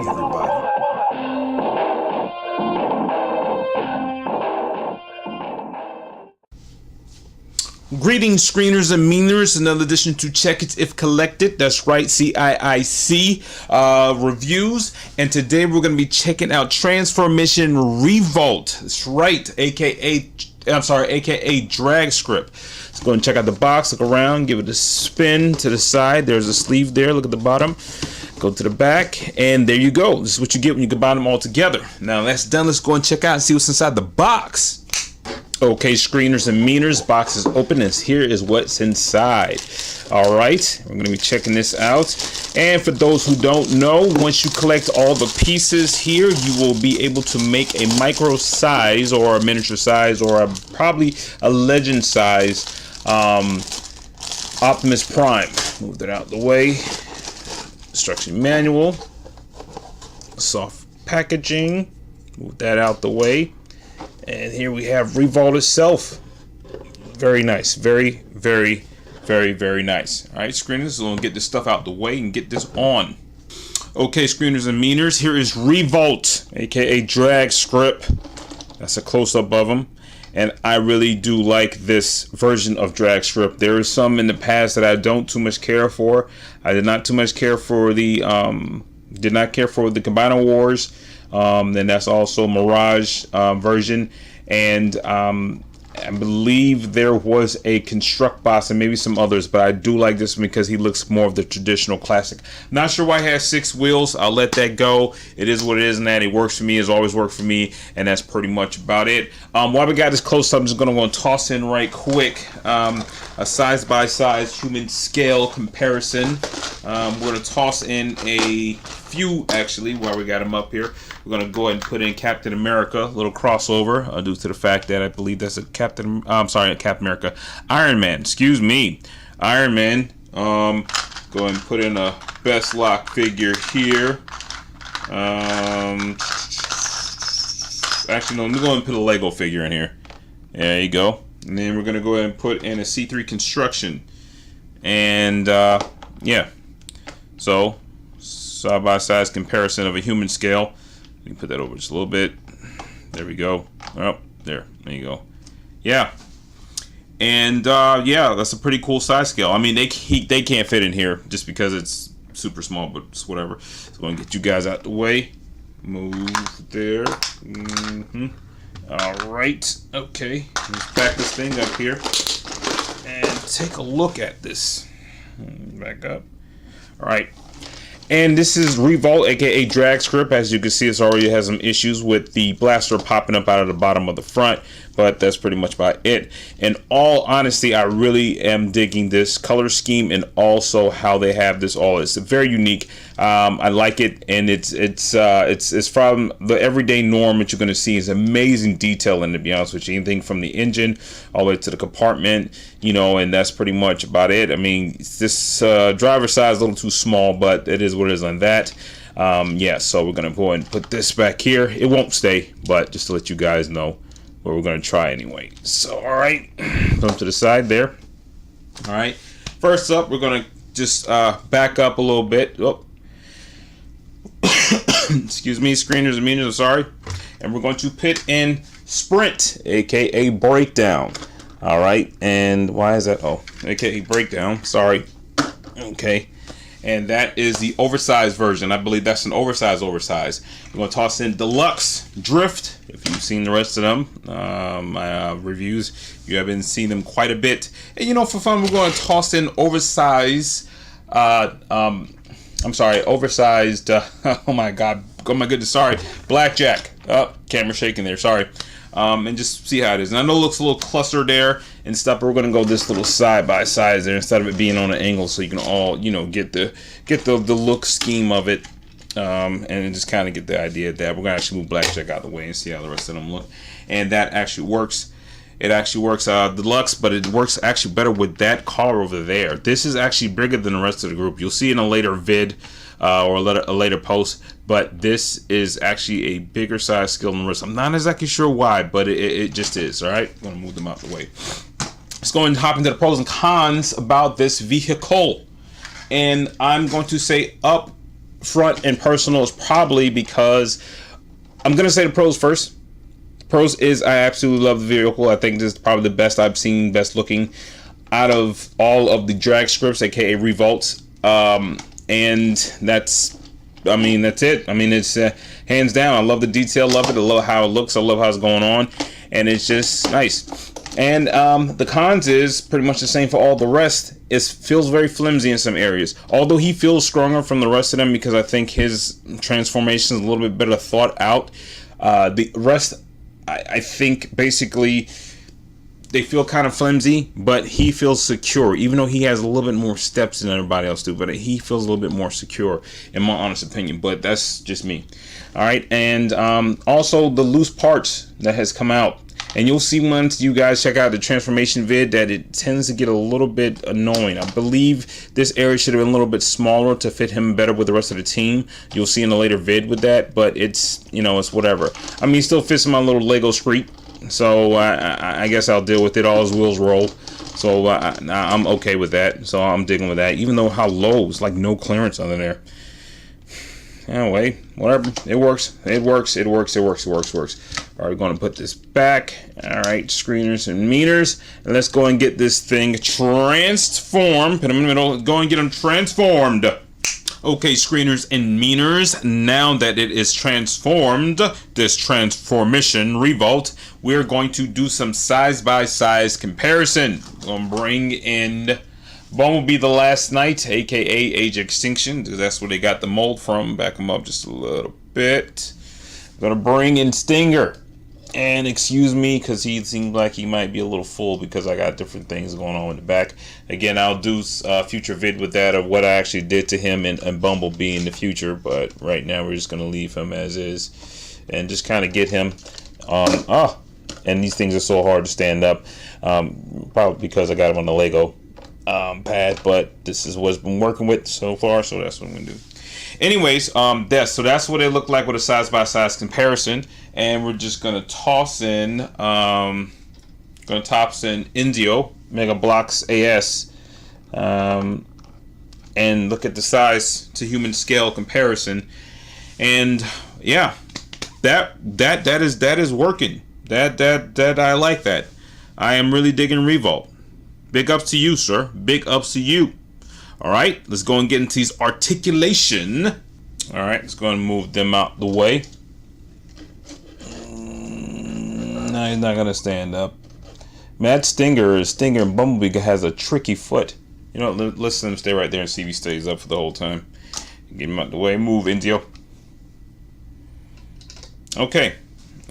morning, everybody. Greetings, screeners and meaners. Another edition to Check It If Collected. That's right, CiiC reviews. And today we're going to be checking out Transformation Revolt. That's right, aka Dragstrip. Let's go and check out the box. Look around, give it a spin to the side. There's a sleeve there. Look at the bottom. Go to the back, and there you go. This is what you get when you combine them all together. Now that's done. Let's go and check out and see what's inside the box. Okay, screeners and meaners, box is open, and here is what's inside. All right, we're going to be checking this out. And for those who don't know, once you collect all the pieces here, you will be able to make a micro size or a miniature size or probably a legend size Optimus Prime. Move that out of the way. Instruction manual. Soft packaging. Move that out the way. And here we have Revolt itself. Very nice. Very, very, very, very nice. All right, screeners, so we'll get this stuff out the way and get this on. Okay, screeners and meaners, here is Revolt, aka Dragstrip. That's a close-up of him. And I really do like this version of Dragstrip. There is some in the past that I don't too much care for. I did not too much care for the Combiner Wars. Then that's also Mirage version, and I believe there was a Construct Boss and maybe some others, but I do like this one because he looks more of the traditional classic. Not sure why he has 6 wheels. I'll let that go. It is what it is, and that it works for me. It's always worked for me, and that's pretty much about it. While we got this close up, I'm just gonna go and toss in right quick a size by size human scale comparison. We're gonna toss in a few actually while we got him up here. We're gonna go ahead and put in Captain America, a little crossover due to the fact that I believe that's a Captain America, Iron Man. Excuse me, Iron Man. Go ahead and put in a best lock figure here. Actually, no. Let me go ahead and put a Lego figure in here. There you go. And then we're gonna go ahead and put in a C3 construction. And yeah. So side by side comparison of a human scale. You can put that over just a little bit. There we go. Oh, there you go. Yeah. And yeah, that's a pretty cool size scale. I mean, they can't fit in here just because it's super small, but it's whatever. So I'm going to get you guys out the way. Move there. All right. Okay. Let's back this thing up here and take a look at this. Back up. All right. And this is Revolt, aka Dragstrip. As you can see, it's already has some issues with the blaster popping up out of the bottom of the front, but that's pretty much about it. In all honesty, I really am digging this color scheme and also how they have this all. It's very unique. I like it, and it's from the everyday norm that you're going to see. Is amazing detailing, to be honest with you. Anything from the engine all the way to the compartment, you know, and that's pretty much about it. I mean, this driver size is a little too small, but it is what it is on that. Yeah, so we're gonna go ahead and put this back here. It won't stay, but just to let you guys know what we're gonna try anyway. So all right, put them to the side there. All right, first up, we're gonna just back up a little bit. Oh. Excuse me, screeners and meaners, I'm sorry. And we're going to put in Sprint, aka Breakdown. All right, and why is that? Oh, aka Breakdown, sorry. Okay, and that is the oversized version. I believe that's an oversized. We're going to toss in Deluxe Drift. If you've seen the rest of them, my reviews, you have been seeing them quite a bit. And you know, for fun, we're going to toss in oversized. I'm sorry, oversized. Oh my God, oh my goodness, sorry, Blackjack. Oh, camera shaking there. Sorry. And just see how it is. And I know it looks a little clustered there and stuff, but we're gonna go this little side by side there instead of it being on an angle, so you can all, you know, get the look scheme of it, and just kind of get the idea that we're gonna actually move Blackjack out of the way and see how the rest of them look. And that actually works. It actually works deluxe, but it works actually better with that car over there. This is actually bigger than the rest of the group. You'll see in a later vid or a later post, but this is actually a bigger size scale than the rest. I'm not exactly sure why, but it just is. All right, I'm gonna move them out the way. Let's go and hop into the pros and cons about this vehicle. And I'm going to say up front and personal is probably because I'm gonna say the pros first. Pros is I absolutely love the vehicle. I think this is probably the best I've seen, best looking out of all of the Dragscrips, aka Revolts. And that's it. I mean, it's hands down. I love the detail, love it. I love how it looks. I love how it's going on, and it's just nice. And the cons is pretty much the same for all the rest. It feels very flimsy in some areas. Although he feels stronger from the rest of them because I think his transformation is a little bit better thought out. The rest, I think, basically they feel kind of flimsy, but he feels secure, even though he has a little bit more steps than everybody else do. But he feels a little bit more secure, in my honest opinion. But that's just me. All right, and also the loose parts that has come out. And you'll see once you guys check out the transformation vid that it tends to get a little bit annoying. I believe this area should have been a little bit smaller to fit him better with the rest of the team. You'll see in a later vid with that, but it's, you know, it's whatever. I mean, he still fits in my little Lego street, so I guess I'll deal with it. All his wheels roll, so I'm okay with that. So I'm digging with that, even though how low, it's like no clearance under there. Anyway, whatever. It works. It works. It works. It works. It works. It works. All right, we're going to put this back. All right, screeners and meters. And let's go and get this thing transformed. Put them in the middle. Go and get them transformed. Okay, screeners and meters. Now that it is transformed, this transformation revolt, we're going to do some size-by-size comparison. We're going to bring in Bumblebee the Last Knight, aka Age Extinction. That's where they got the mold from. Back him up just a little bit. I'm gonna bring in Stinger, and excuse me because he seems like he might be a little full because I got different things going on in the back. Again, I'll do a future vid with that of what I actually did to him and Bumblebee in the future, but right now we're just gonna leave him as is and just kind of get him on. And these things are so hard to stand up, probably because I got him on the Lego pad, but this is what's been working with so far, so that's what I'm gonna do. Anyways, that's what it looked like with a size-by-size comparison, and we're just gonna toss in Indio Mega Blocks AS, and look at the size to human scale comparison, and yeah, that is working. That I like that. I am really digging Revolt. Big ups to you, sir. Big ups to you. All right, let's go and get into these articulation. All right, let's go and move them out the way. No, he's not gonna stand up. Mad Stinger and Bumblebee has a tricky foot. You know, let's let him stay right there and see if he stays up for the whole time. Get him out the way. Move, Indio. Okay.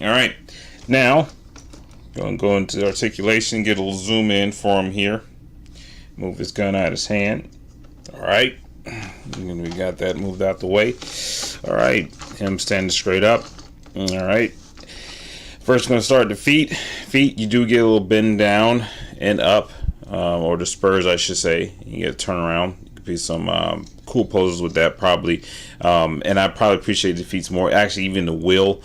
All right. Now, go into articulation, get a little zoom in for him here. Move his gun out of his hand. All right. And we got that moved out the way. All right. Him standing straight up. All right. First, going to start the feet. Feet, you do get a little bend down and up, or the spurs, I should say. You get a turn around. Could be some cool poses with that, probably. And I probably appreciate the feet more. Actually, even the wheel,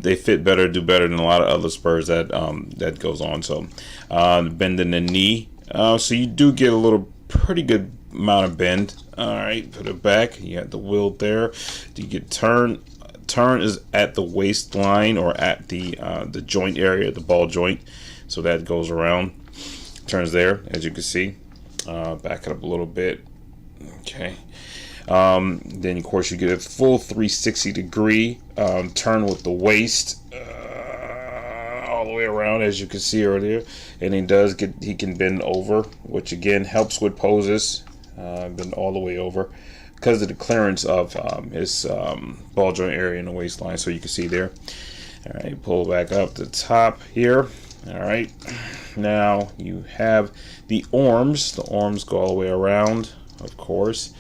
they fit better, do better than a lot of other spurs that goes on. So, bending the knee. So you do get a little pretty good amount of bend. All right, put it back. You got the wheel there. Do you get turn? Turn is at the waistline or at the joint area, the ball joint. So that goes around. Turns there, as you can see. Back it up a little bit. Okay. Then of course you get a full 360 degree turn with the waist all the way around, as you can see earlier. And he can bend over, which again helps with poses. Bend all the way over because of the clearance of his ball joint area in the waistline, so you can see there. All right, pull back up the top here. All right, now you have the arms. The arms go all the way around, of course,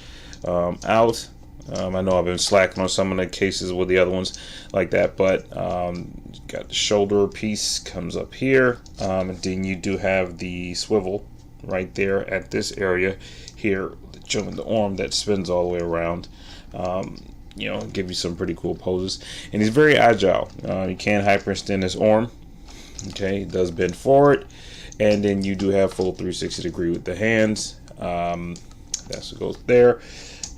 out. I know I've been slacking on some of the cases with the other ones like that, but got the shoulder piece comes up here, and then you do have the swivel right there at this area here, showing the arm that spins all the way around. You know, give you some pretty cool poses, and he's very agile. You can hyperextend his arm. Okay, it does bend forward, and then you do have full 360 degree with the hands. That's what goes there.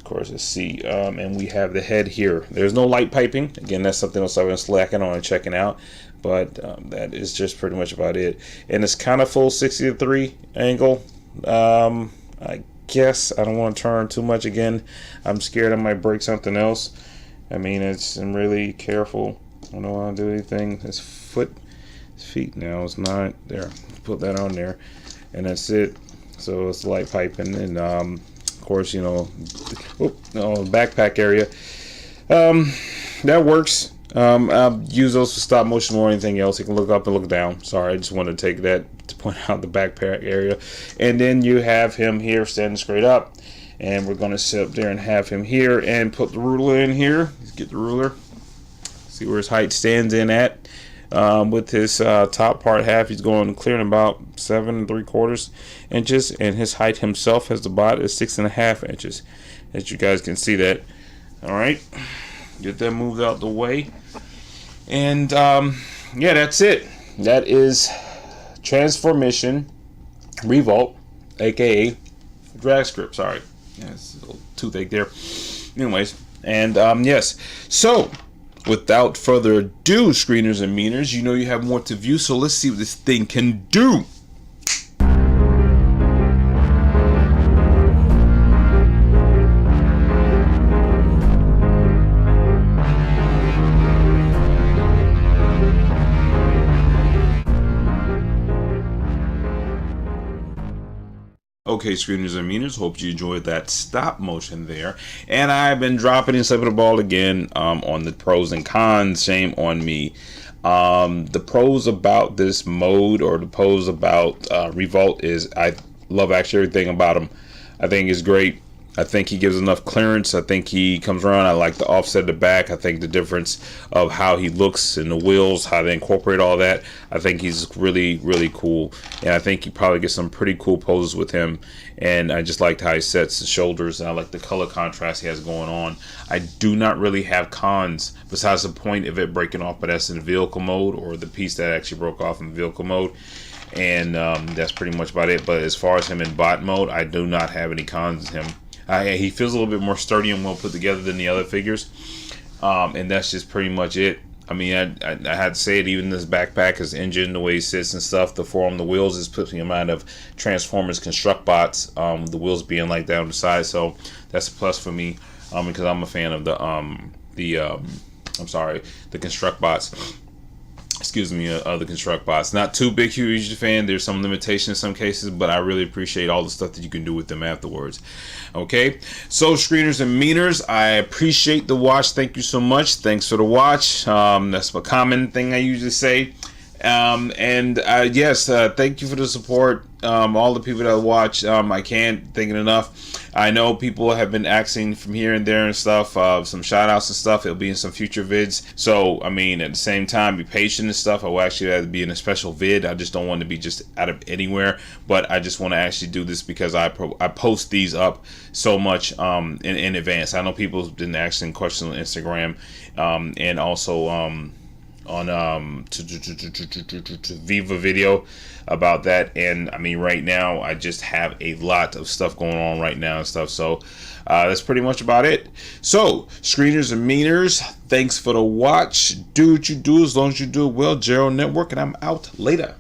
Of course, it's C. And we have the head here. There's no light piping. Again, that's something else I've been slacking on and checking out. But that is just pretty much about it. And it's kind of full 60-3 angle. I guess I don't want to turn too much again. I'm scared I might break something else. I mean, I'm really careful. I don't want to do anything. His feet now is not there. Put that on there, and that's it. So it's light piping, and of course, you know, backpack area. That works. I'll use those for stop motion or anything else. You can look up and look down. Sorry, I just wanted to take that to point out the backpack area. And then you have him here standing straight up. And we're going to sit up there and have him here and put the ruler in here. Let's get the ruler. See where his height stands in at. With his top part half, he's going clearing about 7 3/4 inches. And his height himself as the bot is 6.5 inches. As you guys can see that. Alright. Get that moved out the way. And yeah, that's it. That is Transformation Revolt, aka Dragstrip. Sorry, yeah, it's a little toothache there. Anyways, and yes. So, without further ado, screeners and meaners, you know you have more to view. So let's see what this thing can do. Okay, screeners and meaners, hope you enjoyed that stop motion there. And I've been dropping and slipping the ball again on the pros and cons. Shame on me. The pros about this mode, or the pros about Revolt, is I love actually everything about him. I think it's great. I think he gives enough clearance. I think he comes around. I like the offset of the back. I think the difference of how he looks in the wheels, how they incorporate all that. I think he's really, really cool. And I think you probably get some pretty cool poses with him. And I just liked how he sets the shoulders. And I like the color contrast he has going on. I do not really have cons besides the point of it breaking off, but that's in vehicle mode, or the piece that actually broke off in vehicle mode. And that's pretty much about it. But as far as him in bot mode, I do not have any cons with him. He feels a little bit more sturdy and well put together than the other figures, and that's just pretty much it. I mean, I had to say it. Even this backpack, his engine, the way he sits and stuff, the form, the wheels, is putting me in mind of Transformers Construct Bots. The wheels being like down the side, so that's a plus for me, because I'm a fan of the Construct Bots. Excuse me, the Construct Bots. Not too big, huge fan. There's some limitations in some cases, but I really appreciate all the stuff that you can do with them afterwards. Okay, so screeners and meaners, I appreciate the watch. Thank you so much. Thanks for the watch. That's a common thing I usually say. Yes, thank you for the support. All the people that watch, I can't thank it enough. I know people have been asking from here and there and stuff, some shout outs and stuff. It'll be in some future vids. So, I mean, at the same time, be patient and stuff. I will actually have to be in a special vid. I just don't want to be just out of anywhere, but I just want to actually do this because I post these up so much in advance. I know people have been asking questions on Instagram, and also on to Viva video about that. And I mean, right now I just have a lot of stuff going on right now and stuff, so that's pretty much about it. So screeners and meaners, thanks for the watch. Do what you do as long as you do it well. Gerald Network, and I'm out. Later.